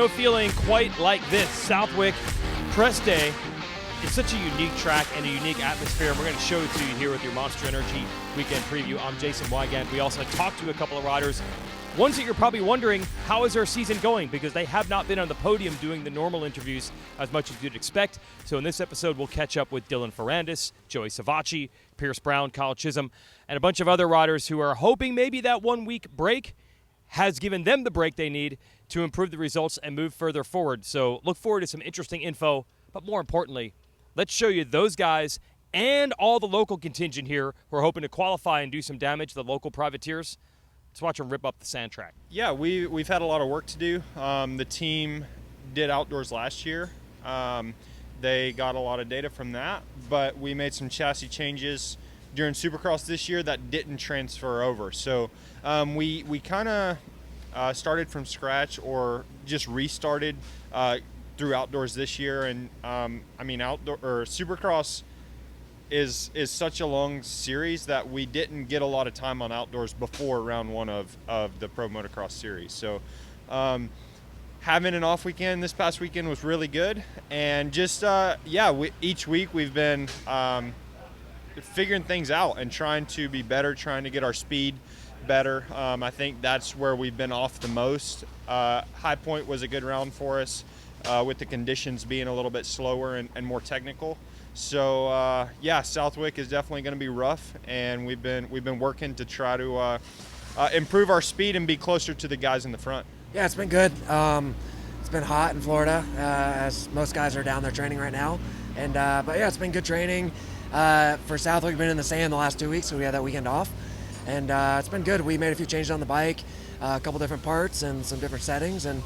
no feeling quite like this. Southwick Press Day. It's such a unique track and a unique atmosphere. We're going to show it to you here with your Monster Energy Weekend Preview. I'm Jason Wygant. We also talked to a couple of riders. Ones that you're probably wondering, how is their season going? Because they have not been on the podium doing the normal interviews as much as you'd expect. So in this episode, we'll catch up with Dylan Ferrandis, Joey Savacci, Pierce Brown, Kyle Chisholm, and a bunch of other riders who are hoping maybe that 1 week break has given them the break they need to improve the results and move further forward. So look forward to some interesting info. But more importantly, let's show you those guys and all the local contingent here who are hoping to qualify and do some damage, the local privateers. Let's watch them rip up the sand track. Yeah, we've had a lot of work to do. The team did outdoors last year. They got a lot of data from that, but we made some chassis changes during Supercross this year that didn't transfer over. So we kind of started from scratch or just restarted through outdoors this year. And Supercross is such a long series that we didn't get a lot of time on outdoors before round one of the Pro Motocross series. So having an off weekend this past weekend was really good. And just, each week we've been figuring things out and trying to be better, trying to get our speed better. I think that's where we've been off the most. High Point was a good round for us with the conditions being a little bit slower and more technical. So Southwick is definitely going to be rough, and we've been working to try to improve our speed and be closer to the guys in the front. Yeah, it's been good. It's been hot in Florida, as most guys are down there training right now. But it's been good training. For Southwick, we've been in the sand the last 2 weeks, so we had that weekend off. And it's been good. We made a few changes on the bike, a couple different parts and some different settings, and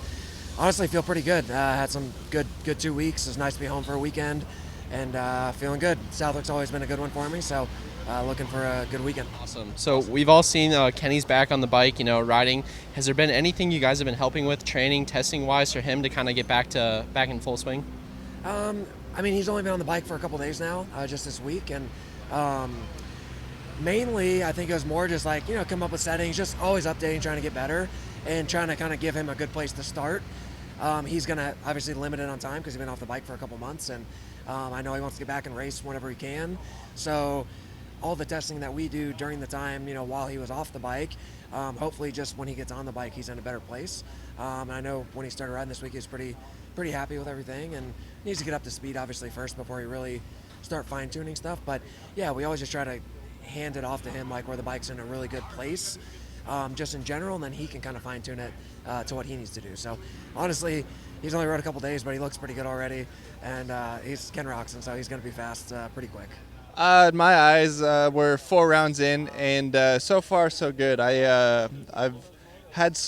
honestly feel pretty good. Had some good 2 weeks. It was nice to be home for a weekend, and feeling good. Southwick's always been a good one for me, so looking for a good weekend. Awesome. So we've all seen Kenny's back on the bike, riding. Has there been anything you guys have been helping with, training, testing-wise, for him to kind of get back in full swing? He's only been on the bike for a couple days now, just this week, and mainly I think it was more just come up with settings, just always updating, trying to get better, and trying to kind of give him a good place to start. He's going to obviously limit it on time because he's been off the bike for a couple months, and I know he wants to get back and race whenever he can. So all the testing that we do during the time, while he was off the bike, hopefully just when he gets on the bike, he's in a better place. And I know when he started riding this week, he was pretty happy with everything, and needs to get up to speed obviously first before he really start fine-tuning stuff. But yeah, we always just try to hand it off to him where the bike's in a really good place, just in general, and then he can kind of fine-tune it to what he needs to do. So honestly, he's only rode a couple days, but he looks pretty good already, and he's Ken Roxon, so he's going to be fast pretty quick. My eyes were 4 rounds in, and so far so good. I've had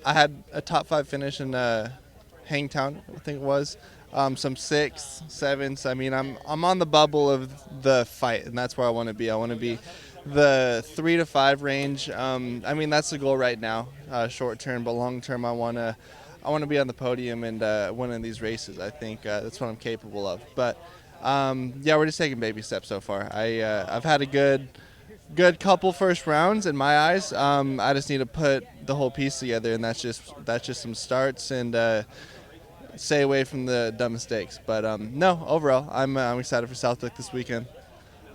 I had a top 5 finish in Hangtown, I think it was. Some 6, 7s. I'm on the bubble of the fight, and that's where I want to be. I want to be the 3 to 5 range. That's the goal right now, short term, but long term, I want to be on the podium and winning these races. I think that's what I'm capable of. But we're just taking baby steps so far. I've had a good couple first rounds in my eyes. I just need to put the whole piece together, and that's just some starts and stay away from the dumb mistakes. But overall, I'm excited for Southwick this weekend.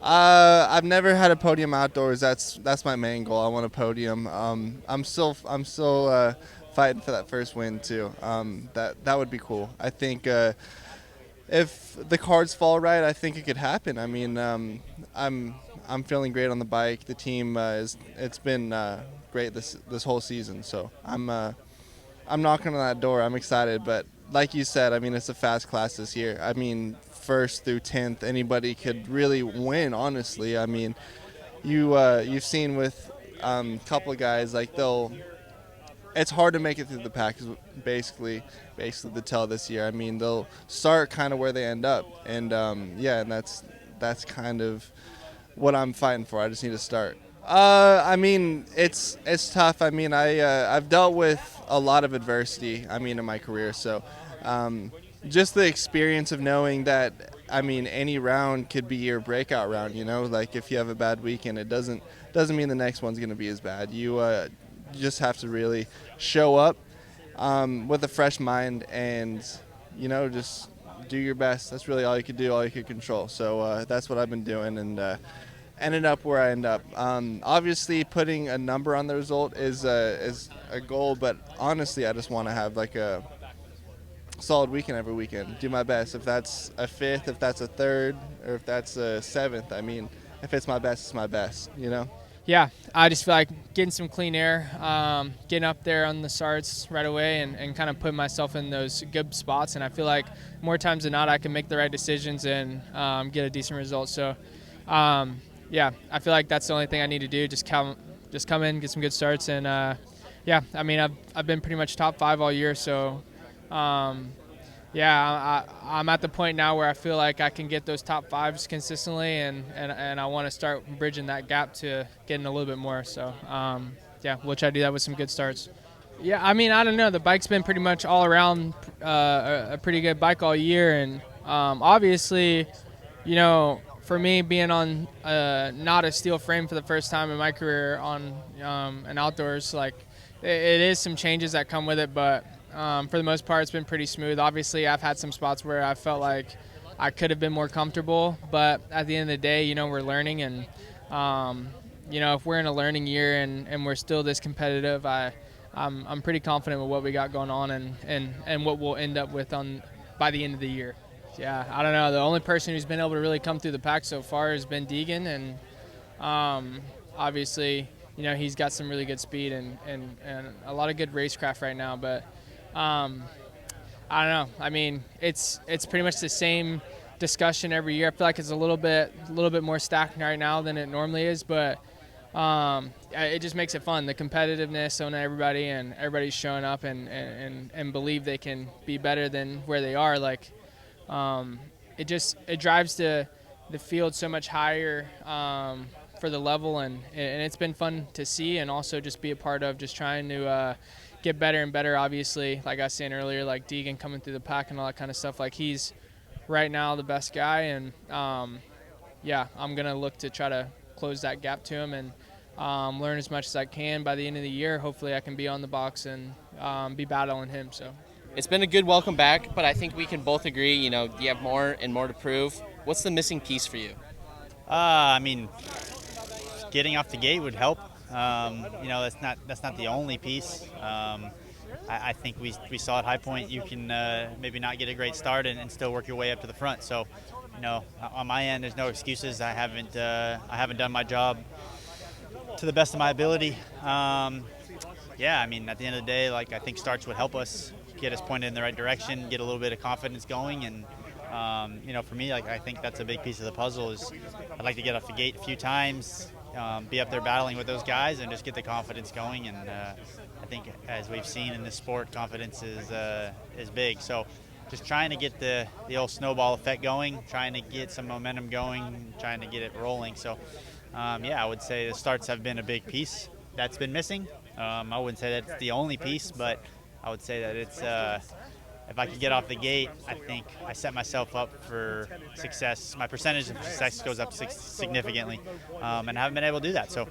I've never had a podium outdoors. That's my main goal. I want a podium. I'm still fighting for that first win too. That would be cool. I think if the cards fall right, I think it could happen. I'm feeling great on the bike. The team it's been great this whole season. So I'm knocking on that door. I'm excited, but like you said, it's a fast class this year. First through 10th, anybody could really win, honestly. You've seen with a couple of guys, it's hard to make it through the pack, basically the tell this year. They'll start kind of where they end up, and and that's kind of what I'm fighting for. I just need to start. It's tough. I've dealt with a lot of adversity, in my career. So just the experience of knowing that, any round could be your breakout round, if you have a bad weekend, it doesn't mean the next one's going to be as bad. You just have to really show up with a fresh mind and, just do your best. That's really all you can do, all you can control. So that's what I've been doing and ended up where I end up. Obviously, putting a number on the result is a goal, but honestly, I just want to have like a solid weekend every weekend. Do my best. If that's a fifth, if that's a third, or if that's a seventh, I mean, if it's my best, it's my best, Yeah, I just feel like getting some clean air, getting up there on the starts right away and kind of putting myself in those good spots. And I feel like more times than not, I can make the right decisions and get a decent result. So, yeah, I feel like that's the only thing I need to do. Just come in, get some good starts. And, yeah, I mean, I've been pretty much top 5 all year. So, yeah, I'm at the point now where I feel like I can get those top 5s consistently, and I want to start bridging that gap to getting a little bit more. So, yeah, we'll try to do that with some good starts. Yeah, I mean, I don't know. The bike's been pretty much all around a pretty good bike all year, and obviously, for me being on not a steel frame for the first time in my career on an outdoors, like it is some changes that come with it, but for the most part, it's been pretty smooth. Obviously, I've had some spots where I felt like I could have been more comfortable, but at the end of the day, we're learning, and if we're in a learning year and we're still this competitive, I'm pretty confident with what we got going on and what we'll end up with by the end of the year. Yeah, I don't know. The only person who's been able to really come through the pack so far has been Deegan, and obviously, he's got some really good speed and a lot of good racecraft right now, but I don't know. I mean, it's pretty much the same discussion every year. I feel like it's a little bit more stacked right now than it normally is, but it just makes it fun. The competitiveness on everybody, and everybody's showing up and believe they can be better than where they are. Like, it drives the field so much higher for the level, and it's been fun to see, and also just be a part of, just trying to get better and better. Obviously, like I was saying earlier, like Deegan coming through the pack and all that kind of stuff, like he's right now the best guy, and yeah, I'm gonna look to try to close that gap to him and learn as much as I can. By the end of the year, hopefully I can be on the box and be battling him. So It's been a good welcome back, but I think we can both agree, you have more and more to prove. What's the missing piece for you? I mean, getting off the gate would help. That's not the only piece. I think we saw at High Point you can maybe not get a great start and still work your way up to the front. So, on my end, there's no excuses. I haven't done my job to the best of my ability. Yeah, I mean, at the end of the day, like, I think starts would help us get us pointed in the right direction, get a little bit of confidence going, and for me, like, I think that's a big piece of the puzzle. Is I'd like to get off the gate a few times. Be up there battling with those guys and just get the confidence going. And I think, as we've seen in this sport, confidence is big. So just trying to get the old snowball effect going, trying to get some momentum going, trying to get it rolling. So, yeah, I would say the starts have been a big piece that's been missing. I wouldn't say that's the only piece, but I would say that it's if I could get off the gate, I think I set myself up for success. My percentage of success goes up significantly, and I haven't been able to do that. So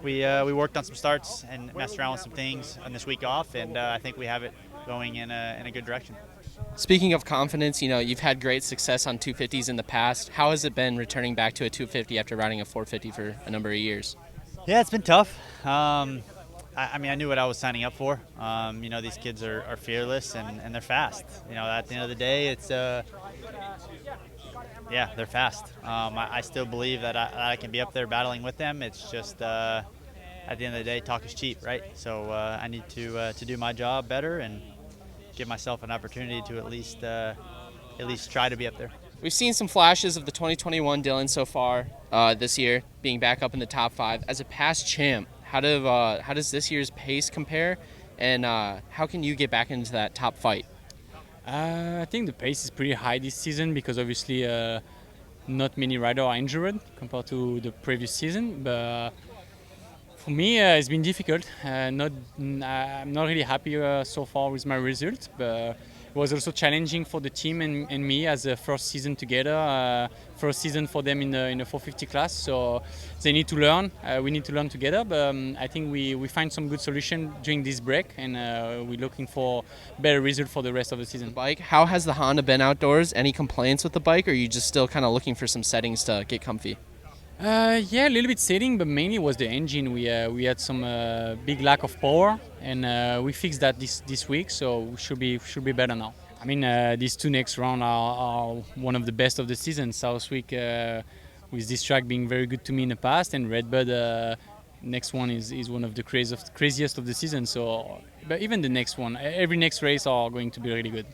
we worked on some starts and messed around with some things on this week off, and I think we have it going in a good direction. Speaking of confidence, you've had great success on 250s in the past. How has it been returning back to a 250 after riding a 450 for a number of years? Yeah, it's been tough. I mean, I knew what I was signing up for. These kids are fearless and they're fast. At the end of the day, it's yeah, they're fast. I still believe that I can be up there battling with them. It's just at the end of the day, talk is cheap, right? So I need to do my job better and give myself an opportunity to at least try to be up there. We've seen some flashes of the 2021 Dylan so far this year, being back up in the top 5. As a past champ, how does this year's pace compare, and how can you get back into that top fight? I think the pace is pretty high this season because obviously not many riders are injured compared to the previous season. But for me, it's been difficult. I'm not really happy so far with my results, but it was also challenging for the team and me as a first season together, first season for them in the 450 class. So they need to learn. We need to learn together. But I think we find some good solution during this break, and we're looking for better result for the rest of the season. Bike, how has the Honda been outdoors? Any complaints with the bike, or are you just still kind of looking for some settings to get comfy? Yeah, a little bit setting, but mainly was the engine. We had some big lack of power, and we fixed that this week, so we should be better now. I mean, these two next rounds are one of the best of the season. Southwick, with this track being very good to me in the past, and Redbud, next one is one of the craziest of the season. So, but even the next one, every next race are going to be really good.